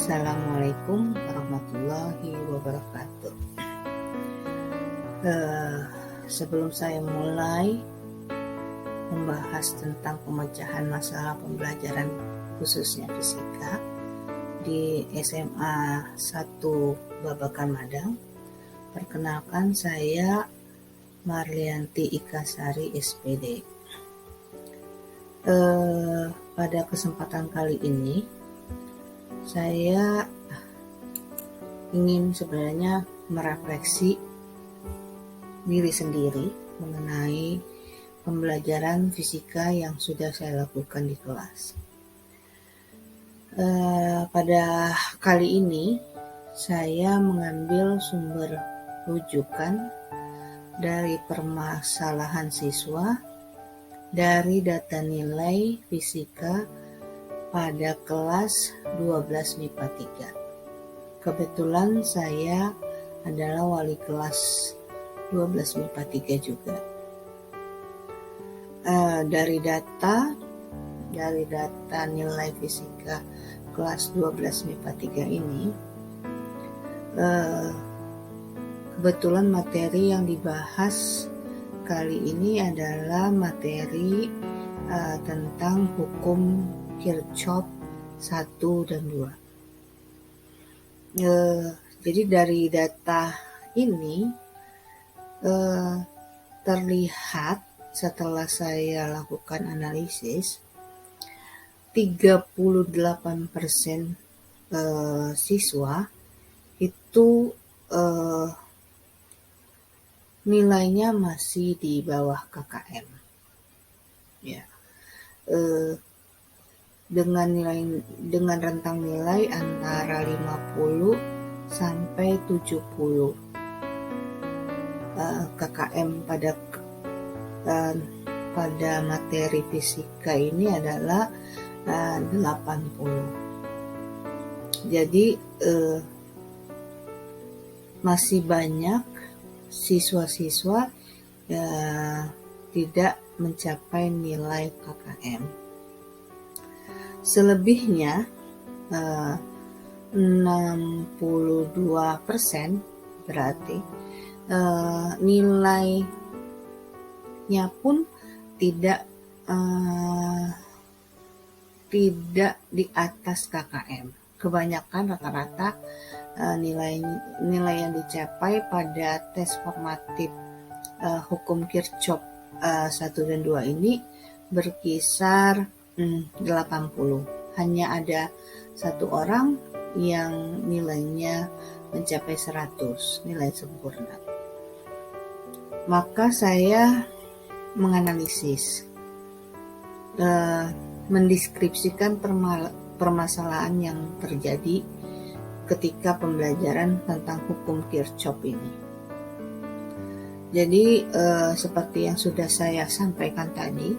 Assalamualaikum warahmatullahi wabarakatuh. Sebelum saya mulai membahas tentang pemecahan masalah pembelajaran khususnya fisika di SMA 1 Babakan Madang, perkenalkan saya Marlianti Ikasari SPD. Pada kesempatan kali ini saya ingin sebenarnya merefleksi diri sendiri mengenai pembelajaran fisika yang sudah saya lakukan di kelas. Pada kali ini saya mengambil sumber rujukan dari permasalahan siswa dari data nilai fisika pada kelas 12 MIPA 3. Kebetulan saya adalah wali kelas 12 MIPA 3 juga. Dari data nilai fisika kelas 12 MIPA 3 ini, kebetulan materi yang dibahas kali ini adalah materi tentang hukum Kirchhoff 1 dan 2. Jadi dari data ini terlihat setelah saya lakukan analisis, 38% siswa itu nilainya masih di bawah KKM. Ya. Dengan rentang nilai antara 50 sampai 70 KKM pada materi fisika ini adalah 80. Jadi masih banyak siswa-siswa tidak mencapai nilai KKM. Selebihnya 62% berarti nilainya pun tidak di atas KKM. Kebanyakan rata-rata nilai yang dicapai pada tes formatif hukum Kirchhoff 1 dan 2 ini berkisar 80. Hanya ada satu orang yang nilainya mencapai 100, nilai sempurna. Maka saya menganalisis, mendeskripsikan permasalahan yang terjadi ketika pembelajaran tentang hukum Kirchhoff ini. Jadi seperti yang sudah saya sampaikan tadi,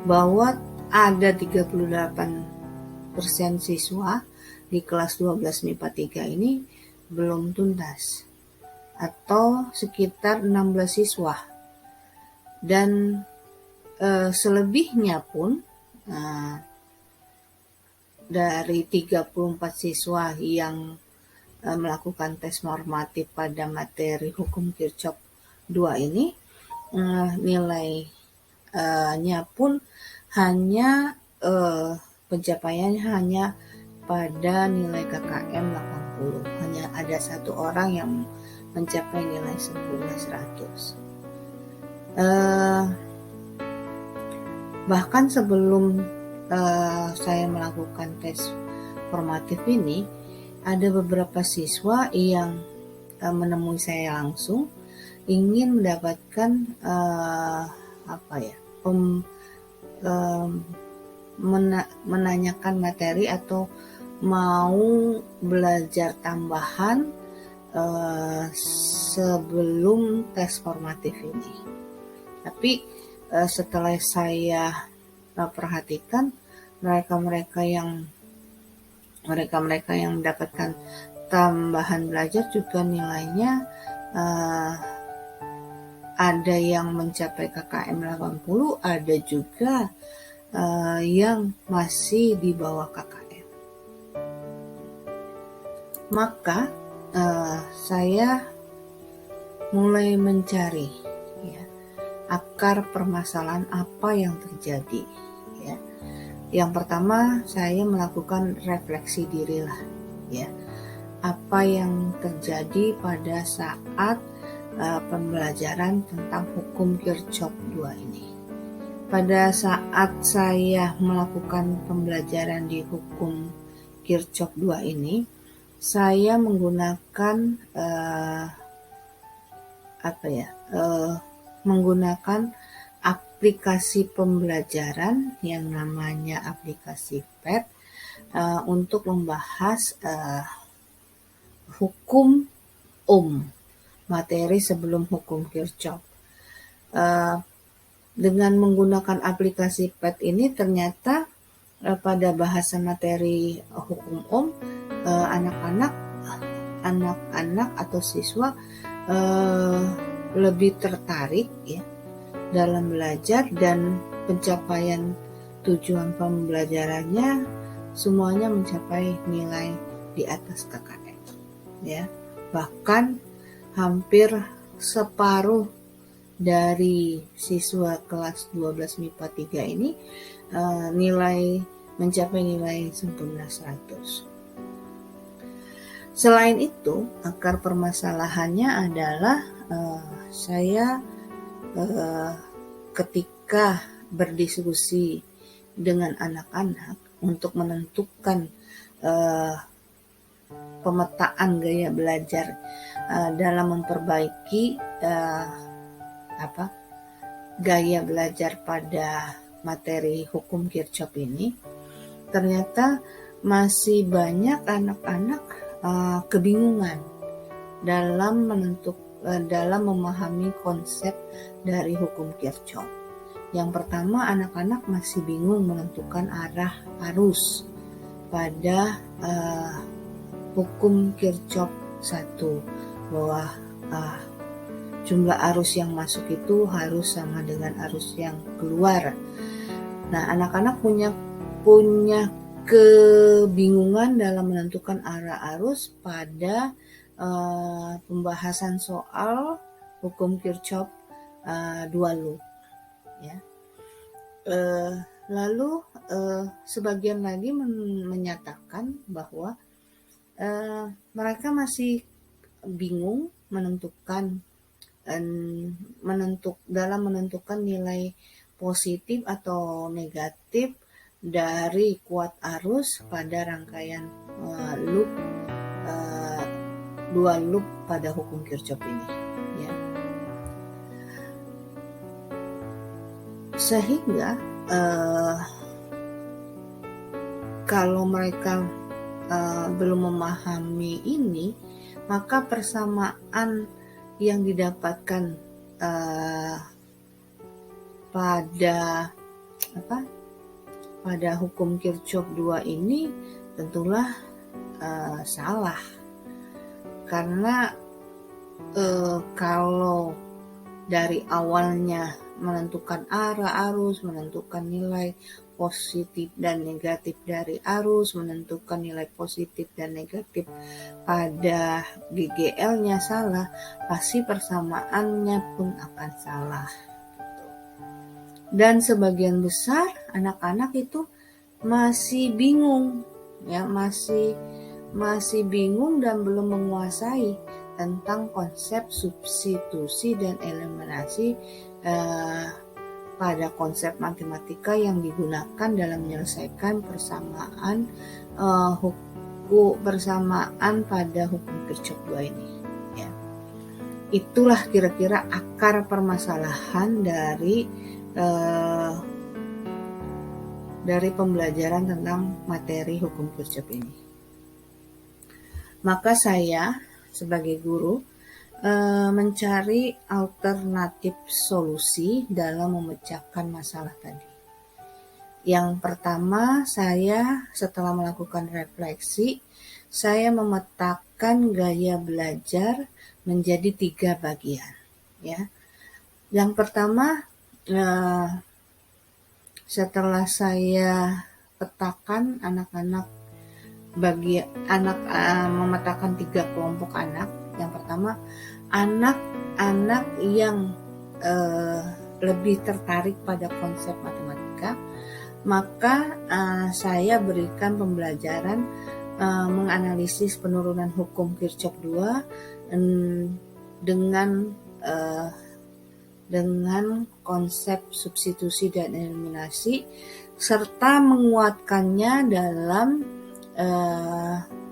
bahwa ada 38% siswa di kelas 12 MIPA 3 ini belum tuntas, atau sekitar 16 siswa. Dan selebihnya pun dari 34 siswa yang melakukan tes normatif pada materi hukum Kirchhoff 2 ini, nilainya pun hanya pencapaiannya hanya pada nilai KKM 80. Hanya ada satu orang yang mencapai nilai sempurna 100. Bahkan sebelum saya melakukan tes formatif ini, ada beberapa siswa yang menemui saya langsung ingin mendapatkan menanyakan materi atau mau belajar tambahan sebelum tes formatif ini. Tapi setelah saya perhatikan, mereka-mereka yang mendapatkan tambahan belajar juga nilainya ada yang mencapai KKM 80, ada juga yang masih di bawah KKM. Maka saya mulai mencari ya, akar permasalahan apa yang terjadi ya. Yang pertama, saya melakukan refleksi dirilah ya. Apa yang terjadi pada saat pembelajaran tentang hukum Kirchhoff 2 ini. Pada saat saya melakukan pembelajaran di hukum Kirchhoff 2 ini, saya menggunakan menggunakan aplikasi pembelajaran yang namanya aplikasi PET untuk membahas hukum materi sebelum hukum Kirchhoff. Dengan menggunakan aplikasi PET ini ternyata pada bahasa materi hukum anak-anak atau siswa lebih tertarik ya dalam belajar, dan pencapaian tujuan pembelajarannya semuanya mencapai nilai di atas KKM ya. Bahkan hampir separuh dari siswa kelas 12 MIPA 3 ini mencapai nilai sempurna 100. Selain itu, akar permasalahannya adalah saya ketika berdiskusi dengan anak-anak untuk menentukan pemetaan gaya belajar dalam memperbaiki gaya belajar pada materi hukum Kirchhoff ini, ternyata masih banyak anak-anak kebingungan dalam memahami konsep dari hukum Kirchhoff. Yang pertama, anak-anak masih bingung menentukan arah arus pada hukum Kirchhoff 1, bahwa jumlah arus yang masuk itu harus sama dengan arus yang keluar. Nah, anak-anak punya kebingungan dalam menentukan arah arus pada pembahasan soal hukum Kirchhoff 2 loop ya. Lalu sebagian lagi menyatakan bahwa mereka masih bingung dalam menentukan nilai positif atau negatif dari kuat arus pada rangkaian loop 2 loop pada hukum Kirchhoff ini ya. Sehingga kalau mereka belum memahami ini, maka persamaan yang didapatkan pada hukum Kirchhoff 2 ini tentulah salah. Karena kalau dari awalnya menentukan arah arus, menentukan nilai positif dan negatif dari arus, menentukan nilai positif dan negatif pada GGL-nya salah, pasti persamaannya pun akan salah. Dan sebagian besar anak-anak itu masih bingung ya, masih bingung dan belum menguasai tentang konsep substitusi dan eliminasi pada konsep matematika yang digunakan dalam menyelesaikan persamaan pada hukum Kirchhoff 2 ini ya. Itulah kira-kira akar permasalahan dari pembelajaran tentang materi hukum Kirchhoff ini. Maka saya sebagai guru mencari alternatif solusi dalam memecahkan masalah tadi. Yang pertama, saya setelah melakukan refleksi, saya memetakan gaya belajar menjadi 3 bagian. Ya, yang pertama, setelah saya petakan anak-anak bagi anak, memetakan 3 kelompok anak. Yang pertama, anak-anak yang lebih tertarik pada konsep matematika, maka saya berikan pembelajaran menganalisis penurunan hukum Kirchhoff 2 dengan konsep substitusi dan eliminasi, serta menguatkannya dalam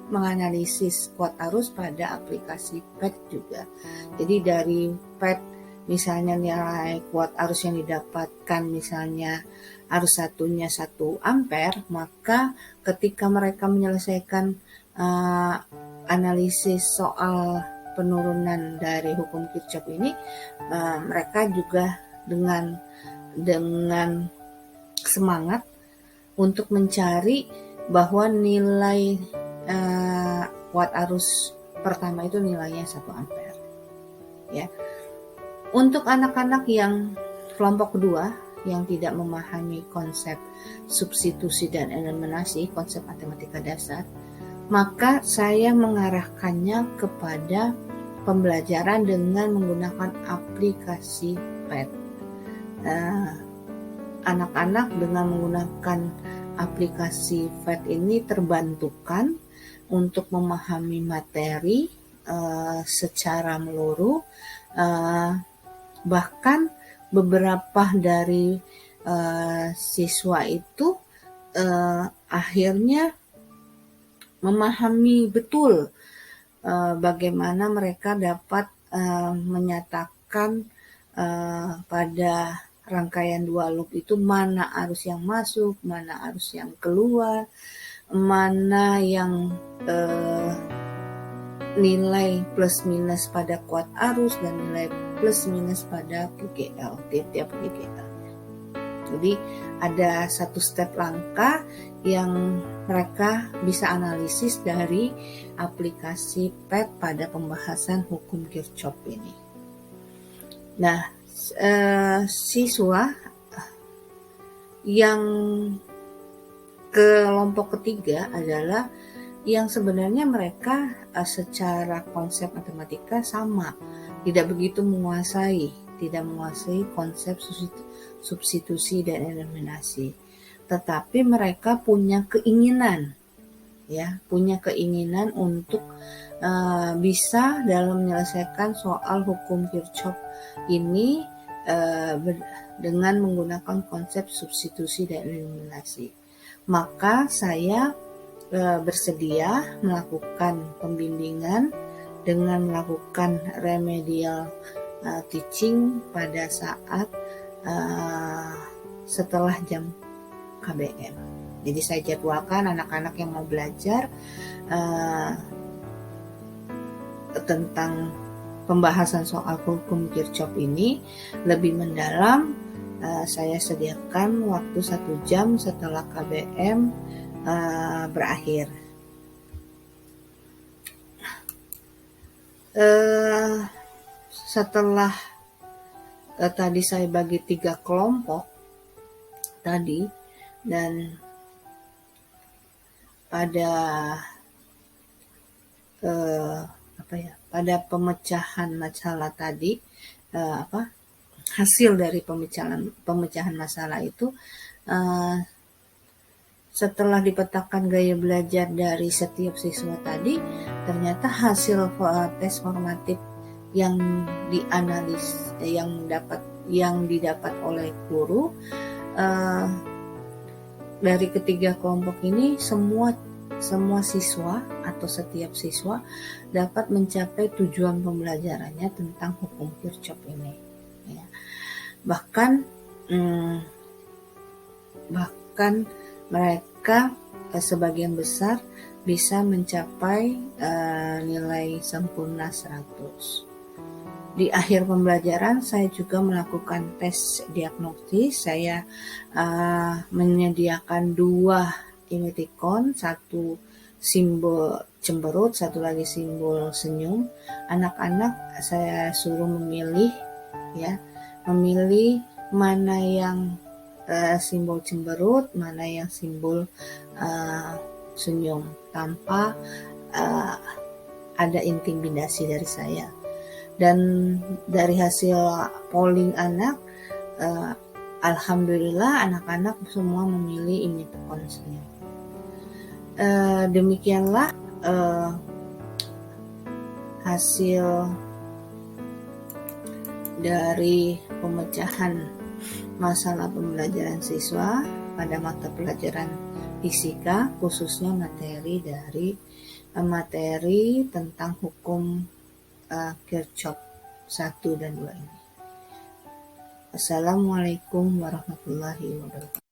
menganalisis kuat arus pada aplikasi PET juga. Jadi dari PET misalnya nilai kuat arus yang didapatkan misalnya arus satunya 1 ampere, maka ketika mereka menyelesaikan analisis soal penurunan dari hukum Kirchhoff ini, mereka juga dengan semangat untuk mencari bahwa nilai kuat arus pertama itu nilainya 1 ampere. Ya. Untuk anak-anak yang kelompok kedua yang tidak memahami konsep substitusi dan eliminasi, konsep matematika dasar, maka saya mengarahkannya kepada pembelajaran dengan menggunakan aplikasi PET. Anak-anak dengan menggunakan aplikasi PET ini terbantukan untuk memahami materi secara menyeluruh, bahkan beberapa dari siswa itu akhirnya memahami betul bagaimana mereka dapat menyatakan pada rangkaian 2 loop itu mana arus yang masuk, mana arus yang keluar, mana yang nilai plus minus pada kuat arus dan nilai plus minus pada GGL, tiap GGL. Jadi ada satu step langkah yang mereka bisa analisis dari aplikasi PET pada pembahasan hukum Kirchhoff ini. Nah, siswa yang kelompok ketiga adalah yang sebenarnya mereka secara konsep matematika sama, tidak begitu menguasai konsep substitusi dan eliminasi, tetapi mereka punya keinginan untuk bisa dalam menyelesaikan soal hukum Kirchhoff ini dengan menggunakan konsep substitusi dan eliminasi. Maka saya bersedia melakukan pembimbingan dengan melakukan remedial teaching pada saat setelah jam KBM. Jadi saya jadwalkan anak-anak yang mau belajar tentang pembahasan soal hukum Kirchhoff ini lebih mendalam. Saya sediakan waktu 1 jam setelah KBM berakhir. Setelah tadi saya bagi 3 kelompok tadi, dan pada pada pemecahan masalah tadi, hasil dari pemecahan masalah itu, setelah dipetakan gaya belajar dari setiap siswa tadi, ternyata hasil tes formatif yang dianalisis yang didapat oleh guru dari ketiga kelompok ini, semua siswa atau setiap siswa dapat mencapai tujuan pembelajarannya tentang hukum Kirchhoff ini. Ya. Bahkan mereka sebagian besar bisa mencapai nilai sempurna 100. Di akhir pembelajaran saya juga melakukan tes diagnostis. Saya menyediakan 2 emoticon, 1 simbol cemberut, 1 lagi simbol senyum. Anak-anak saya suruh memilih mana yang simbol cemberut, mana yang simbol senyum tanpa ada intimidasi dari saya. Dan dari hasil polling anak, alhamdulillah anak-anak semua memilih image counseling. Demikianlah hasil dari pemecahan masalah pembelajaran siswa pada mata pelajaran fisika, khususnya materi tentang hukum Kirchhoff 1 dan 2 ini. Assalamualaikum warahmatullahi wabarakatuh.